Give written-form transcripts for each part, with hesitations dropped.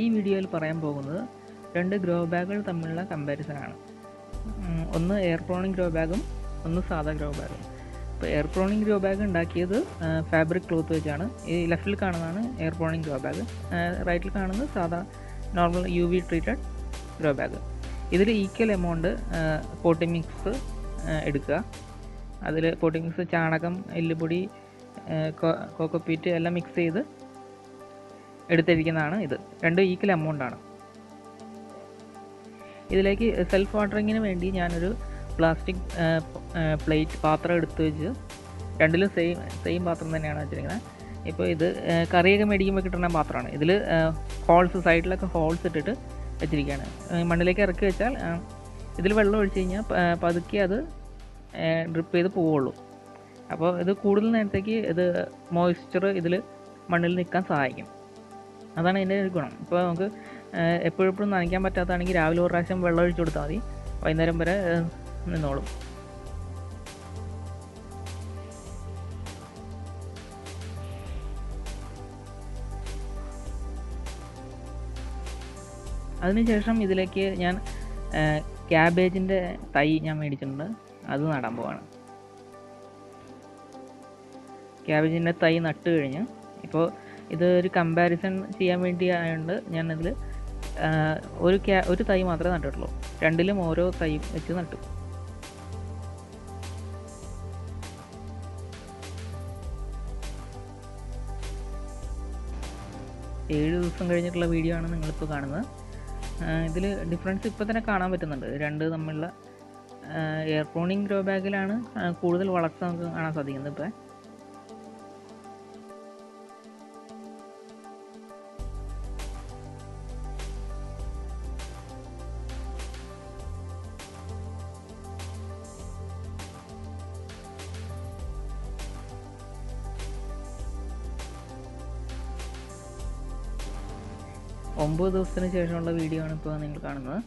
ഈ വീഡിയോയിൽ പറയാൻ പോകുന്നത് രണ്ട് ഗ്രോ ബാഗുകൾ തമ്മിലുള്ള കമ്പാരിസൺ ആണ്. ഒന്ന് എയർ പ്രോണിക് ഗ്രോ ബാഗും ഒന്ന് സാധാ ഗ്രോ ബാഗും. ഇപ്പോൾ എയർ പ്രോണിക് ഗ്രോ ബാഗ് ഉണ്ടാക്കിയത് ഫാബ്രിക് ക്ലോത്ത് വെച്ചാണ്. ഈ ലെഫ്റ്റിൽ കാണുന്നതാണ് എയർ പ്രോണിക് ഗ്രോ ബാഗ്, റൈറ്റിൽ കാണുന്നത് സാധാ normal UV treated grow bag. ഇതിൽ ഈക്വൽ എമൗണ്ട് പോട്ടി മിക്സ് എടുക്കുക. അതിൽ പോട്ടി മിക്സ് ചാണകം, എല്ലുപൊടി, കോക്കോപ്പീറ്റ് എല്ലാം മിക്സ് ചെയ്ത് എടുത്തിരിക്കുന്നതാണ്. ഇത് രണ്ടും ഈക്വൽ എമൗണ്ടാണ്. ഇതിലേക്ക് സെൽഫ് വാട്ടറിങ്ങിന് വേണ്ടി ഞാനൊരു പ്ലാസ്റ്റിക് പ്ലേറ്റ് പാത്രം എടുത്ത് വെച്ച്, രണ്ടിലും സെയിം പാത്രം തന്നെയാണ് വെച്ചിരിക്കുന്നത്. ഇപ്പോൾ ഇത് കറിയൊക്കെ മേടിക്കുമ്പോൾ കിട്ടുന്ന പാത്രമാണ്. ഇതിൽ ഹോൾസ്, സൈഡിലൊക്കെ ഹോൾസ് ഇട്ടിട്ട് വെച്ചിരിക്കുകയാണ്. മണ്ണിലേക്ക് ഇറക്കി വെച്ചാൽ ഇതിൽ വെള്ളം ഒഴിച്ച് കഴിഞ്ഞാൽ പതുക്കെ അത് ഡ്രിപ്പ് ചെയ്ത് പോവുള്ളൂ. അപ്പോൾ ഇത് കൂടുതൽ നേരത്തേക്ക് ഇത് മോയ്സ്ചർ ഇതിൽ മണ്ണിൽ നിൽക്കാൻ സഹായിക്കും. അതാണ് ഇതിൻ്റെ ഒരു ഗുണം. ഇപ്പോൾ നമുക്ക് എപ്പോഴും നനയ്ക്കാൻ പറ്റാത്തതാണെങ്കിൽ രാവിലെ ഒരു പ്രാവശ്യം വെള്ളം ഒഴിച്ചു കൊടുത്താൽ മതി, വൈകുന്നേരം വരെ നിന്നോളും. അതിനുശേഷം ഇതിലേക്ക് ഞാൻ ക്യാബേജിൻ്റെ തൈ ഞാൻ മേടിച്ചിട്ടുണ്ട്, അത് നടാൻ പോവാണ്. ക്യാബേജിൻ്റെ തൈ നട്ട് കഴിഞ്ഞ് ഇപ്പോൾ ഇത് ഒരു കമ്പാരിസൺ ചെയ്യാൻ വേണ്ടി ആയതുകൊണ്ട് ഞാനതിൽ ഒരു തൈ മാത്രമേ നട്ടിട്ടുള്ളൂ. രണ്ടിലും ഓരോ തൈ വെച്ച് നട്ടു. ഏഴ് ദിവസം കഴിഞ്ഞിട്ടുള്ള വീഡിയോ ആണ് നിങ്ങളിപ്പോൾ കാണുന്നത്. ഇതിൽ ഡിഫറൻസ് ഇപ്പോൾ തന്നെ കാണാൻ പറ്റുന്നുണ്ട്. രണ്ട് തമ്മിലുള്ള എയർ പ്രോണിക് ഗ്രോ ബാഗിലാണ് കൂടുതൽ വളർച്ച നമുക്ക് കാണാൻ സാധിക്കുന്നത്. ഇപ്പോൾ ഒമ്പത് ദിവസത്തിന് ശേഷമുള്ള വീഡിയോ ആണ് ഇപ്പോൾ നിങ്ങൾ കാണുന്നത്.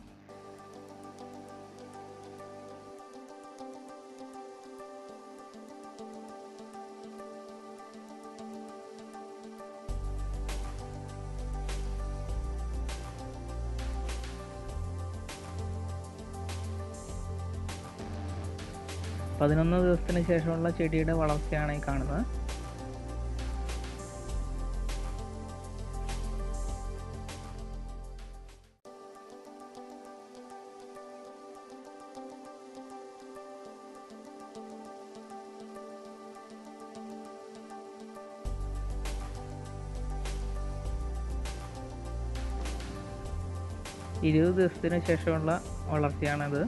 പതിനൊന്ന് ദിവസത്തിന് ശേഷമുള്ള ചെടിയുടെ വളർച്ചയാണ് ഈ കാണുന്നത്. ഇരുപത് ദിവസത്തിന് ശേഷമുള്ള വളർച്ചയാണത്.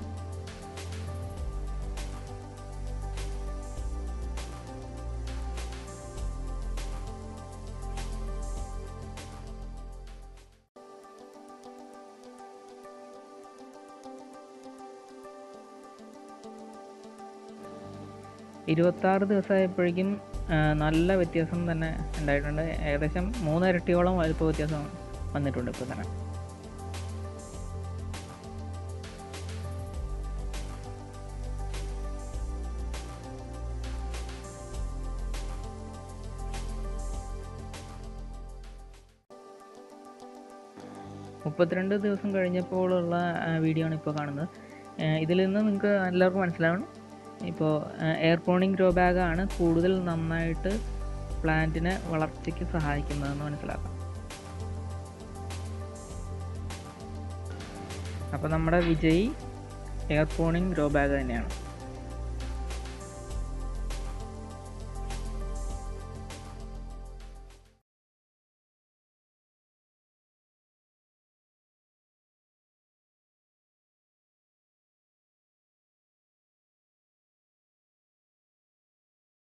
ഇരുപത്താറ് ദിവസമായപ്പോഴേക്കും നല്ല വ്യത്യാസം തന്നെ ഉണ്ടായിട്ടുണ്ട്. ഏകദേശം 3 ഇരട്ടിയോളം വലുപ്പ വ്യത്യാസം വന്നിട്ടുണ്ട് ഇപ്പോൾ തന്നെ. മുപ്പത്തിരണ്ട് ദിവസം കഴിഞ്ഞപ്പോഴുള്ള വീഡിയോ ആണ് ഇപ്പോൾ കാണുന്നത്. ഇതിൽ നിന്ന് നിങ്ങൾക്ക് എല്ലാവർക്കും മനസ്സിലാവണം, ഇപ്പോൾ എയർ പ്രോണിക് ഗ്രോ ബാഗാണ് കൂടുതൽ നന്നായിട്ട് പ്ലാന്റിനെ വളർച്ചയ്ക്ക് സഹായിക്കുന്നതെന്ന് മനസ്സിലാക്കാം. അപ്പോൾ നമ്മുടെ വിജയി എയർ പ്രോണിക് ഗ്രോ ബാഗ് തന്നെയാണ്.